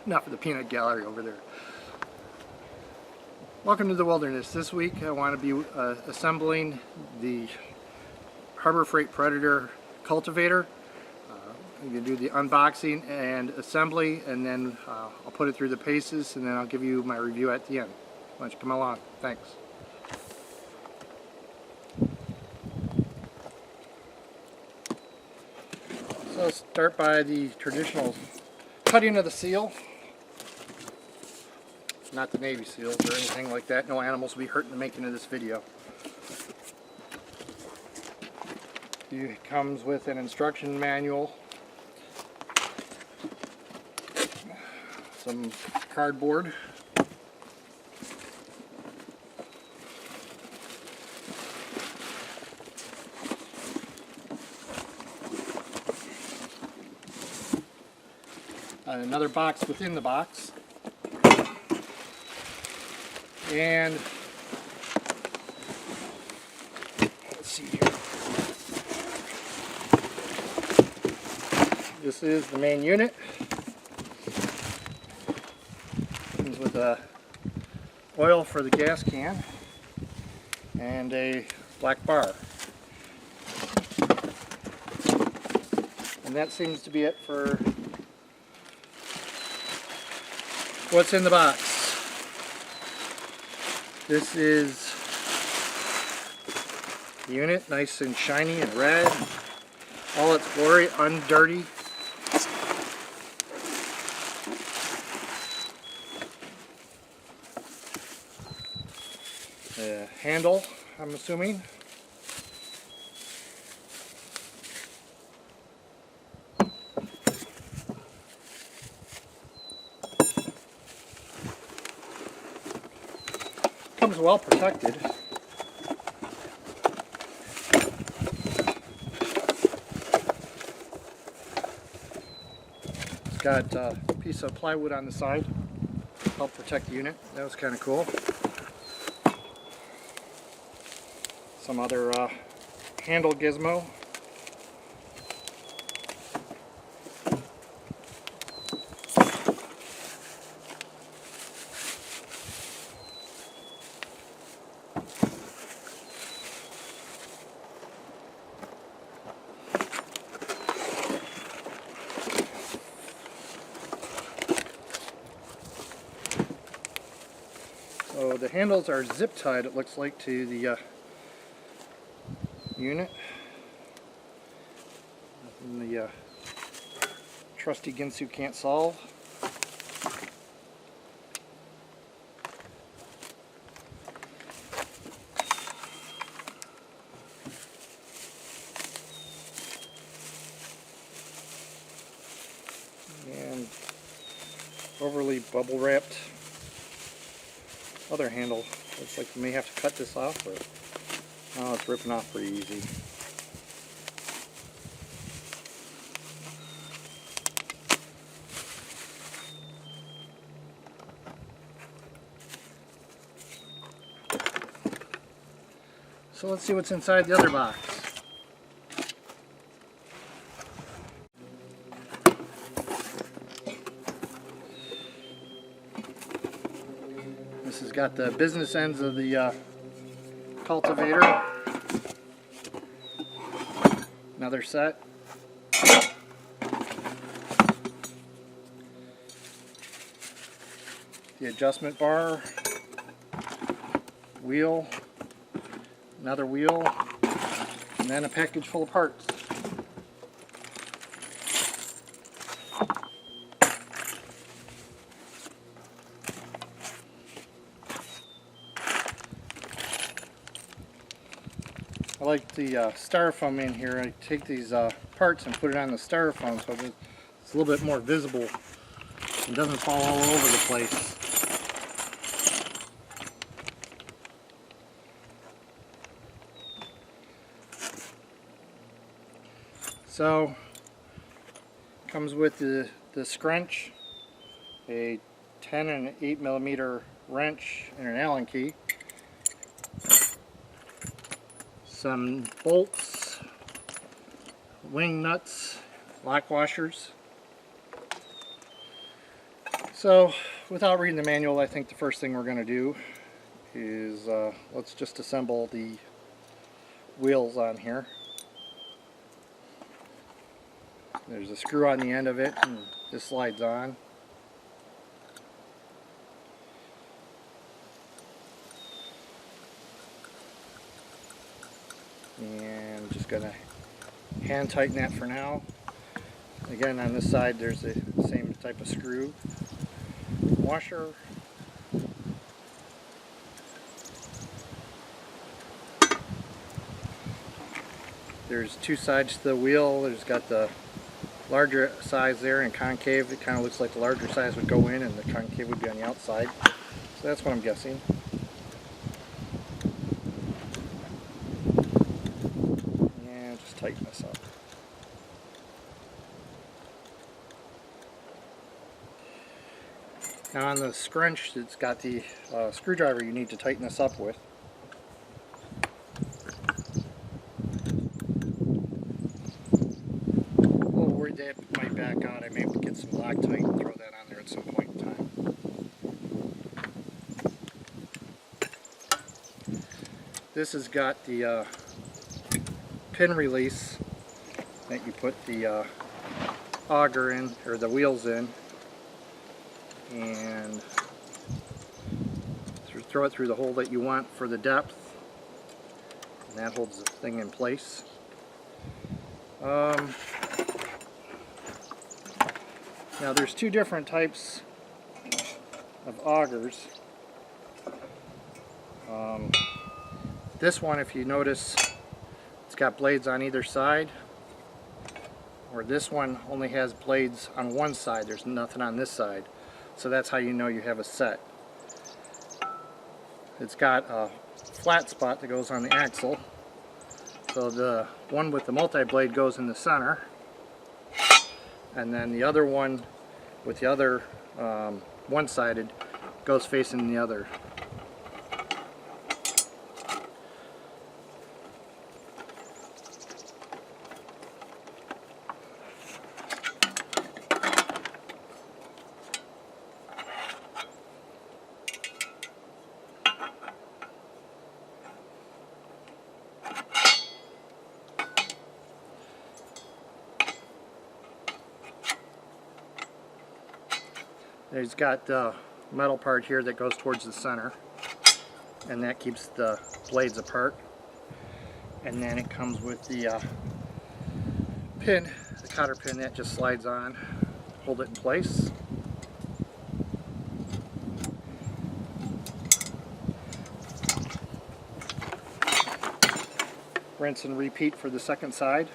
Not for the peanut gallery over there. Welcome to the wilderness. This week I want to be assembling the Harbor Freight Predator Cultivator. I'm going to do the unboxing and assembly, and then I'll put it through the paces, and then I'll give you my review at the end. Why don't you come along? Thanks. So let's start by the traditional cutting of the seal. Not the Navy SEALs or anything like that. No animals will be hurt in the making of this video. It comes with an instruction manual, some cardboard, another box within the box, and let's see here. This is the main unit. Comes with oil for the gas can and a black bar. And that seems to be it for what's in the box. This is the unit, nice and shiny and red, all its glory, undirty. The handle, I'm assuming. Comes well protected. It's got a piece of plywood on the side to help protect the unit. That was kind of cool. Some other handle gizmo. So the handles are zip tied, it looks like, to the unit. And the trusty Ginsu can't solve. And overly bubble wrapped other handle. Looks like you may have to cut this off, but oh, it's ripping off pretty easy. So let's see what's inside the other box. This has got the business ends of the cultivator. Another set. The adjustment bar. Wheel. Another wheel. And then a package full of parts. I like the styrofoam in here. I take these parts and put it on the styrofoam so it's a little bit more visible and doesn't fall all over the place. So, comes with the scrunch, a 10 and an 8mm wrench and an Allen key, some bolts, wing nuts, lock washers, So without reading the manual, I think the first thing we're going to do is let's just assemble the wheels on here. There's a screw on the end of it, and this slides on. And just going to hand tighten that for now. Again, on this side there's the same type of screw. Washer. There's two sides to the wheel. There's got the larger size there and concave. It kind of looks like the larger size would go in and the concave would be on the outside. So that's what I'm guessing. And just tighten this up. Now on the scrunch, it's got the screwdriver you need to tighten this up with. A little worried that it might back out. I may get some Loctite and throw that on there at some point in time. This has got the pin release that you put the auger in, or the wheels in, and throw it through the hole that you want for the depth, and that holds the thing in place. Now there's two different types of augers. This one, if you notice, it's got blades on either side, or this one only has blades on one side. There's nothing on this side. So that's how you know you have a set. It's got a flat spot that goes on the axle. So the one with the multi-blade goes in the center, and then the other one with the other one-sided goes facing the other. There's got the metal part here that goes towards the center, and that keeps the blades apart. And then it comes with the pin, the cotter pin that just slides on, hold it in place. Rinse and repeat for the second side.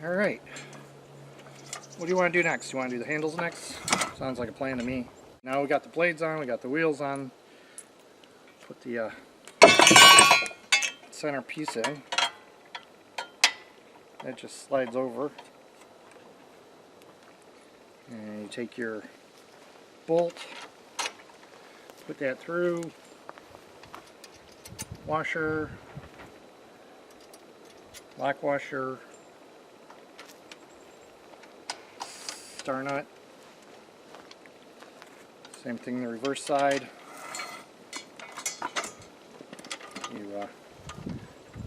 Alright, what do you want to do next? You want to do the handles next? Sounds like a plan to me. Now we got the blades on, we got the wheels on. Put the center piece in. That just slides over. And you take your bolt, put that through, washer, lock washer, star nut. Same thing the reverse side. You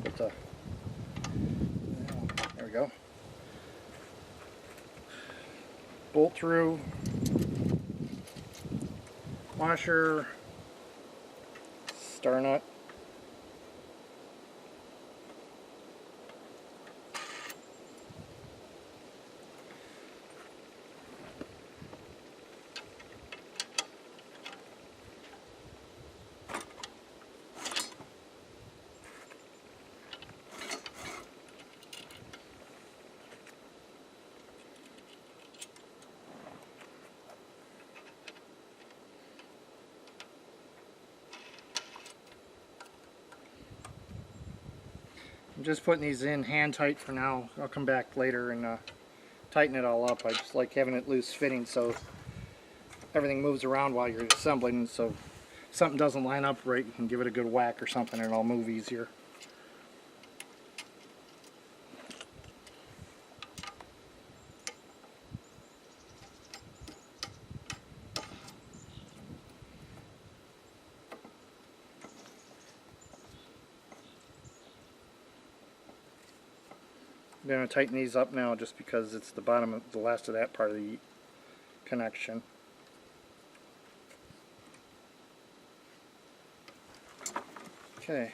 put the, there we go, bolt through, washer, star nut. I'm just putting these in hand tight for now. I'll come back later and tighten it all up. I just like having it loose fitting so everything moves around while you're assembling, so if something doesn't line up right, you can give it a good whack or something and it'll move easier. I'm going to tighten these up now just because it's the bottom of the last of that part of the connection. Okay.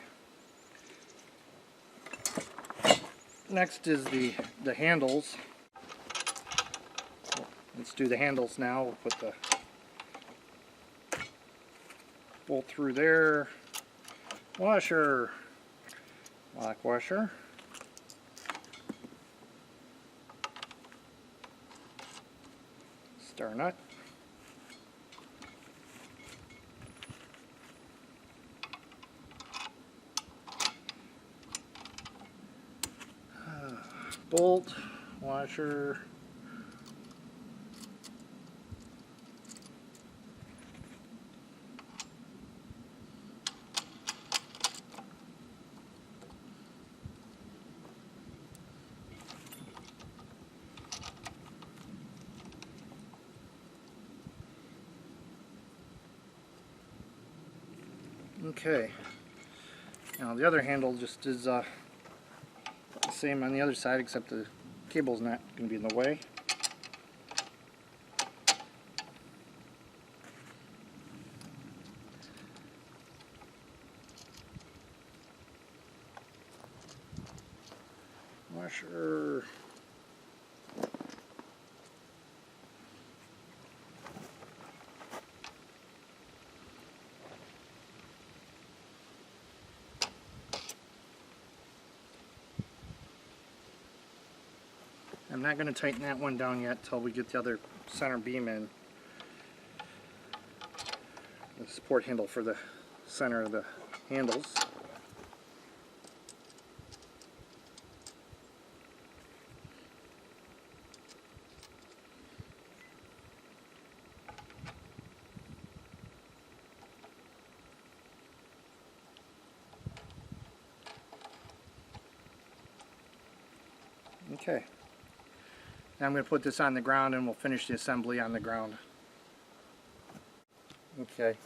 Next is the handles. Let's do the handles now. We'll put the bolt through there. Washer. Lock washer. Star nut. Bolt, washer, okay. Now the other handle just is the same on the other side, except the cable's not going to be in the way. Washer. I'm not going to tighten that one down yet until we get the other center beam in. The support handle for the center of the handles. Okay. Now I'm going to put this on the ground and we'll finish the assembly on the ground. Okay.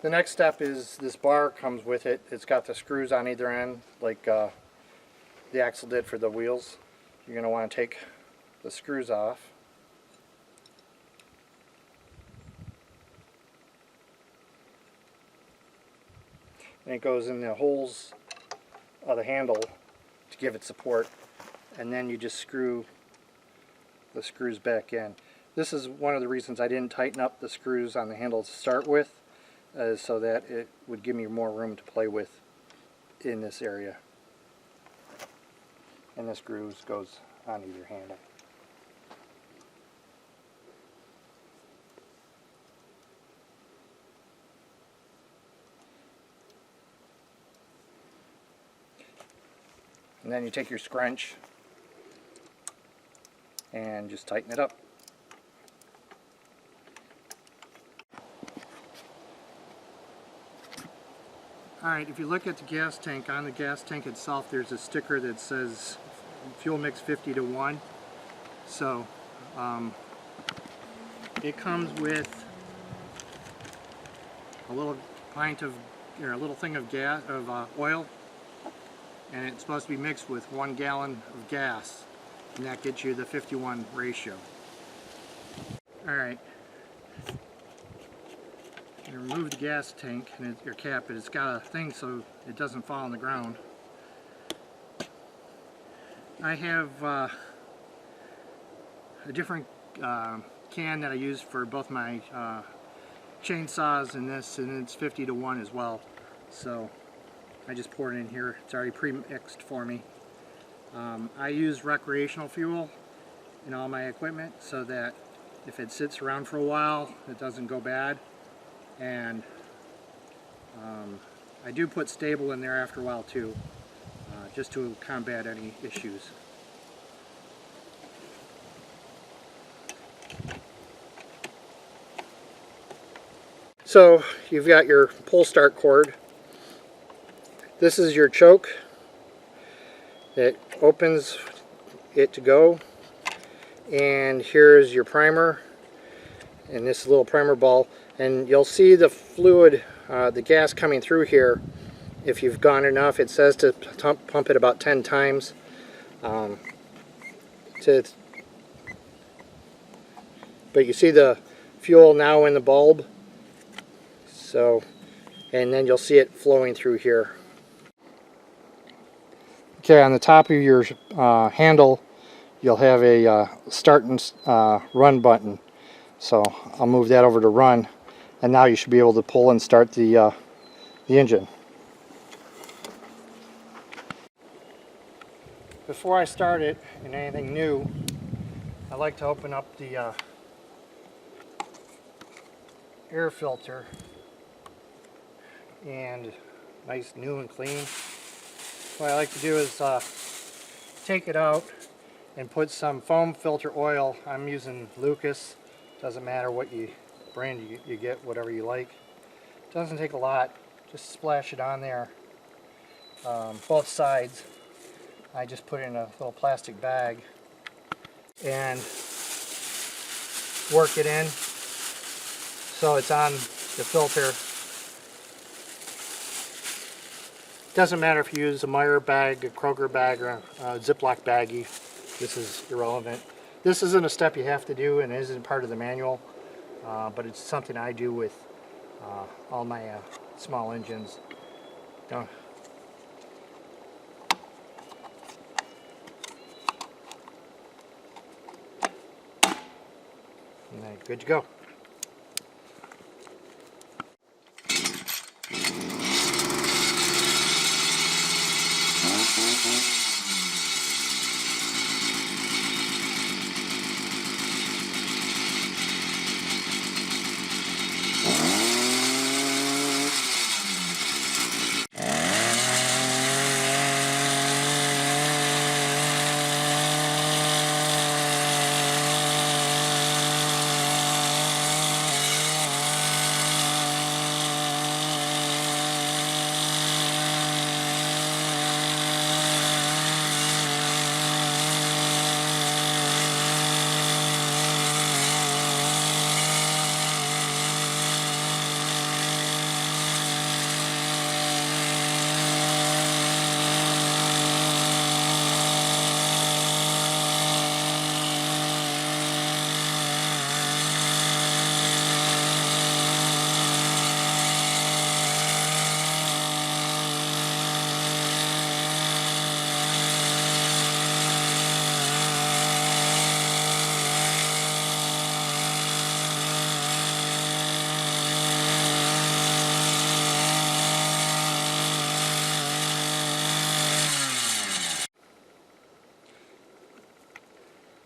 The next step is this bar comes with it. It's got the screws on either end like the axle did for the wheels. You're going to want to take the screws off. And it goes in the holes of the handle to give it support. And then you just screw the screws back in. This is one of the reasons I didn't tighten up the screws on the handle to start with, so that it would give me more room to play with in this area. And the screws goes on either handle. And then you take your scrunch and just tighten it up. Alright, if you look at the gas tank, on the gas tank itself there's a sticker that says fuel mix 50:1. So it comes with a little pint of, or a little thing of gas, of oil, and it's supposed to be mixed with 1 gallon of gas, and that gets you the 50:1 ratio. Alright, you remove the gas tank and your cap, but it's got a thing so it doesn't fall on the ground. I have a different can that I use for both my chainsaws and this, and it's 50:1 as well. So I just pour it in here. It's already pre-mixed for me. I use recreational fuel in all my equipment so that if it sits around for a while it doesn't go bad. And I do put stable in there after a while too, just to combat any issues. So you've got your pull start cord. This is your choke. It opens it to go. And here's your primer and this little primer ball. And you'll see the fluid, the gas coming through here. If you've gone enough, it says to pump it about 10 times. But you see the fuel now in the bulb. So, and then you'll see it flowing through here. Okay, on the top of your handle, you'll have a start and run button. So I'll move that over to run, and now you should be able to pull and start the engine. Before I start it in anything new, I like to open up the air filter, and nice new and clean. What I like to do is take it out and put some foam filter oil. I'm using Lucas. Doesn't matter what brand you get, whatever you like. Doesn't take a lot. Just splash it on there, both sides. I just put it in a little plastic bag and work it in so it's on the filter. Doesn't matter if you use a Meyer bag, a Kroger bag, or a Ziploc baggie. This is irrelevant. This isn't a step you have to do, and it isn't part of the manual, but it's something I do with all my small engines. Don't. And then good to go.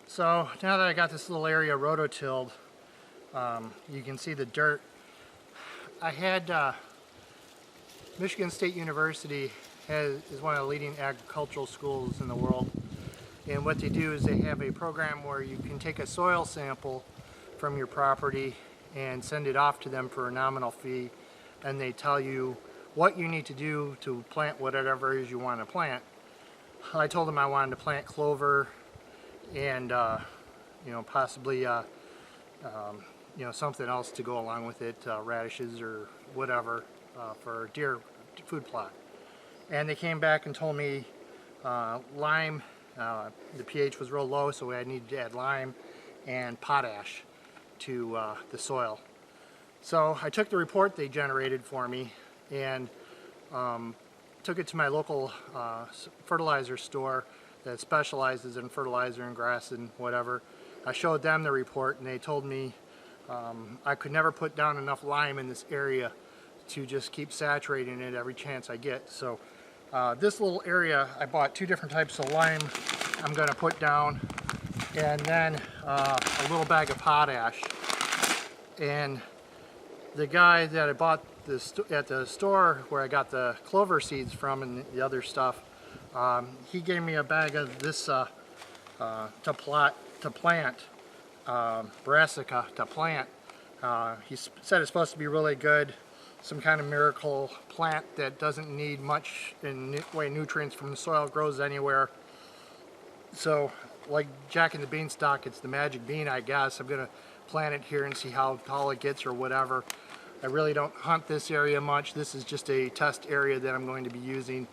So now that I got this little area rototilled, you can see the dirt. I had Michigan State University is one of the leading agricultural schools in the world, and what they do is they have a program where you can take a soil sample from your property and send it off to them for a nominal fee, and they tell you what you need to do to plant whatever it is you want to plant. I told them I wanted to plant clover and you know, possibly you know, something else to go along with it, radishes or whatever, for deer food plot. And they came back and told me lime, the pH was real low, so I needed to add lime and potash to the soil. So I took the report they generated for me and took it to my local fertilizer store that specializes in fertilizer and grass and whatever. I showed them the report, and they told me I could never put down enough lime in this area to just keep saturating it every chance I get. So this little area, I bought 2 different types of lime I'm going to put down, and then a little bag of potash. And the guy that I bought at the store where I got the clover seeds from and the other stuff, he gave me a bag of this brassica to plant. He said it's supposed to be really good, some kind of miracle plant that doesn't need much in way nutrients from the soil, grows anywhere. So like Jack and the Beanstalk, it's the magic bean, I guess. I'm gonna plant it here and see how tall it gets or whatever. I really don't hunt this area much. This is just a test area that I'm going to be using.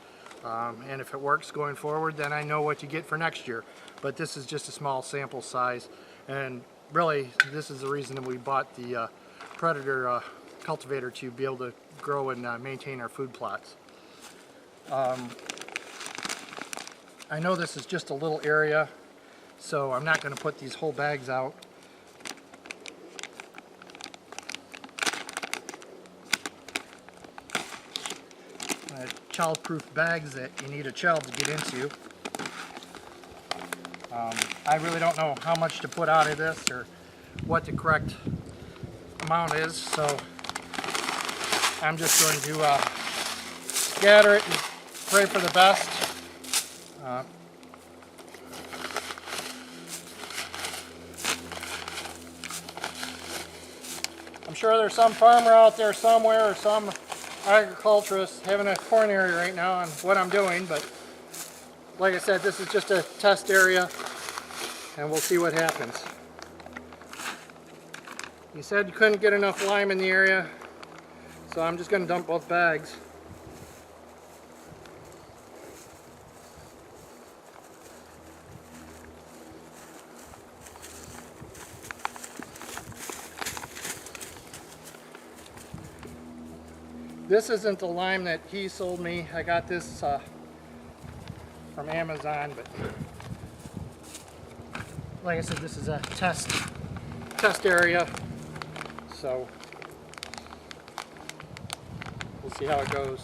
And if it works going forward, then I know what to get for next year. But this is just a small sample size. And really, this is the reason that we bought the Predator cultivator, to be able to grow and maintain our food plots. I know this is just a little area, so I'm not going to put these whole bags out. Child-proof bags that you need a child to get into. I really don't know how much to put out of this or what the correct amount is, so I'm just going to scatter it and pray for the best. I'm sure there's some farmer out there somewhere, or some agriculturist having a coronary right now on what I'm doing, but like I said, this is just a test area and we'll see what happens. You said you couldn't get enough lime in the area, so I'm just going to dump both bags. This isn't the lime that he sold me. I got this from Amazon, but like I said, this is a test area, so we'll see how it goes.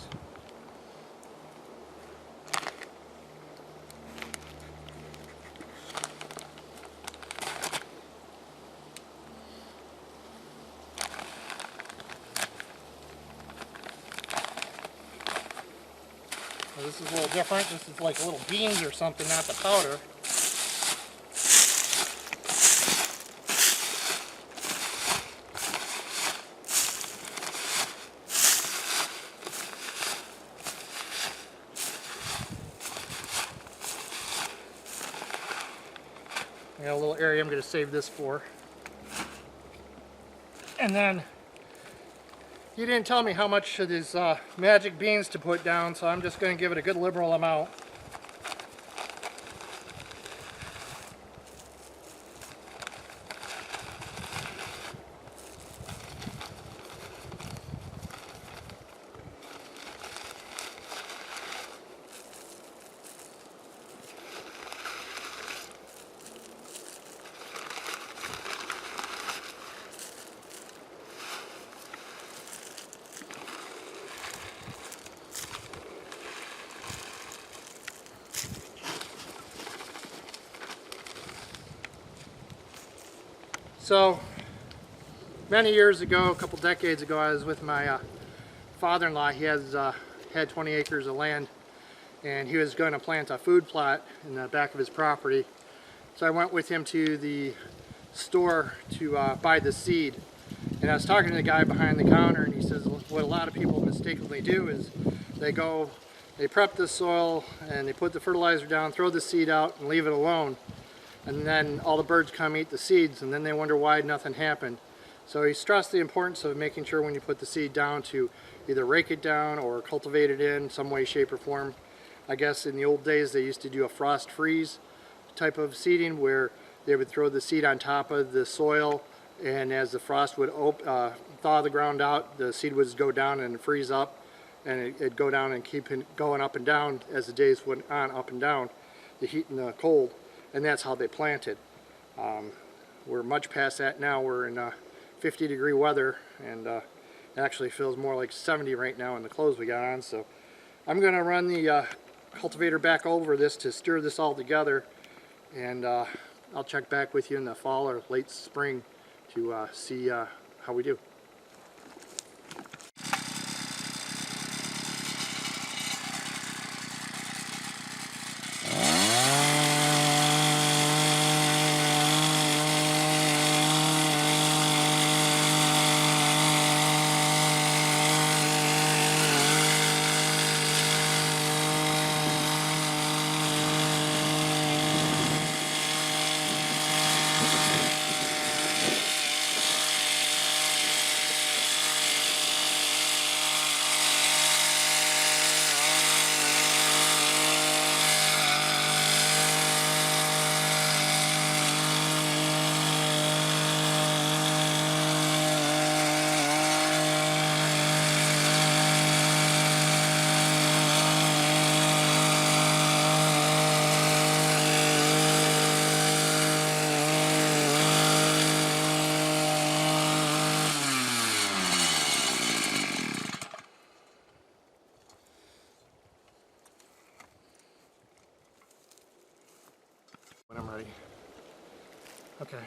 Well, this is a little different. This is like little beans or something, not the powder. I got a little area I'm going to save this for. And then he didn't tell me how much of these magic beans to put down, so I'm just going to give it a good liberal amount. So, many years ago, a couple decades ago, I was with my father-in-law. He has had 20 acres of land, and he was going to plant a food plot in the back of his property. So I went with him to the store to buy the seed. And I was talking to the guy behind the counter, and he says what a lot of people mistakenly do is they prep the soil, and they put the fertilizer down, throw the seed out, and leave it alone. And then all the birds come eat the seeds, and then they wonder why nothing happened. So he stressed the importance of making sure when you put the seed down to either rake it down or cultivate it in some way, shape, or form. I guess in the old days they used to do a frost freeze type of seeding where they would throw the seed on top of the soil, and as the frost would thaw the ground out, the seed would go down and freeze up, and it'd go down and keep going up and down as the days went on, up and down, the heat and the cold. And that's how they planted. We're much past that now. We're in 50-degree weather, and it actually feels more like 70 right now in the clothes we got on. So I'm going to run the cultivator back over this to stir this all together, and I'll check back with you in the fall or late spring to see how we do. Okay.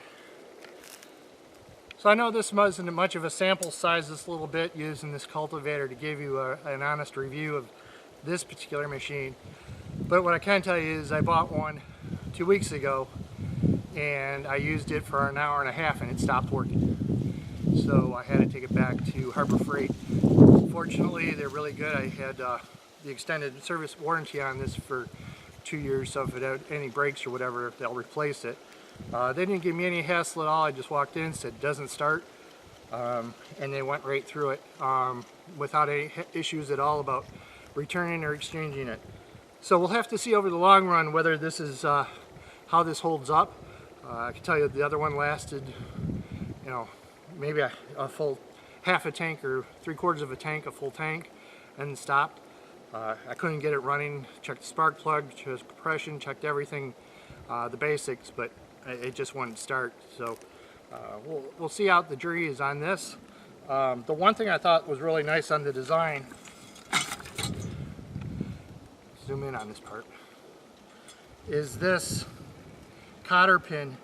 So I know this wasn't much of a sample size, this little bit, using this cultivator to give you an honest review of this particular machine. But what I can tell you is I bought one 2 weeks ago and I used it for an hour and a half and it stopped working. So I had to take it back to Harbor Freight. Fortunately, they're really good. I had the extended service warranty on this for 2 years, so if it had any breaks or whatever, they'll replace it. They didn't give me any hassle at all. I just walked in, said doesn't start, and they went right through it without any issues at all about returning or exchanging it. So we'll have to see over the long run whether this is how this holds up. I can tell you the other one lasted, you know, maybe a full half a tank or 3/4 of a tank, a full tank, and stopped. I couldn't get it running. Checked the spark plug, checked compression, checked everything, the basics, but it just wouldn't start. So we'll see how the jury is on this. The one thing I thought was really nice on the design, zoom in on this part, is this cotter pin.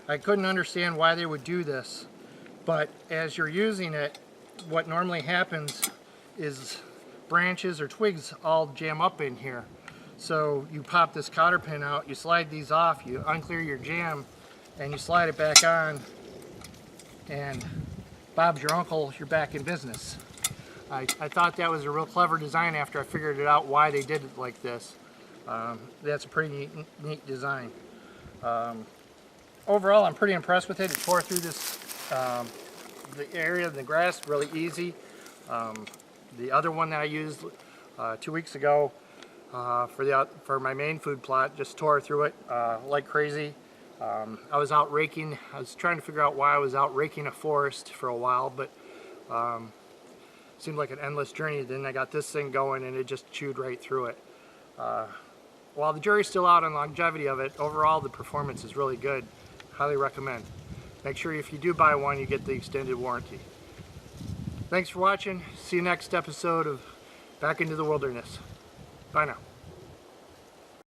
I couldn't understand why they would do this, but as you're using it, what normally happens is branches or twigs all jam up in here. So you pop this cotter pin out, you slide these off, you unclear your jam, and you slide it back on, and Bob's your uncle, you're back in business. I thought that was a real clever design after I figured it out why they did it like this. That's a pretty neat design. Overall, I'm pretty impressed with it. It tore through this the area of the grass really easy. The other one that I used 2 weeks ago for my main food plot just tore through it like crazy. I was out raking. I was trying to figure out why I was out raking a forest for a while, but seemed like an endless journey. Then I got this thing going and it just chewed right through it. While the jury's still out on longevity of it, overall the performance is really good. Highly recommend. Make sure if you do buy one, you get the extended warranty. Thanks for watching. See you next episode of Back into the Wilderness. Bye now.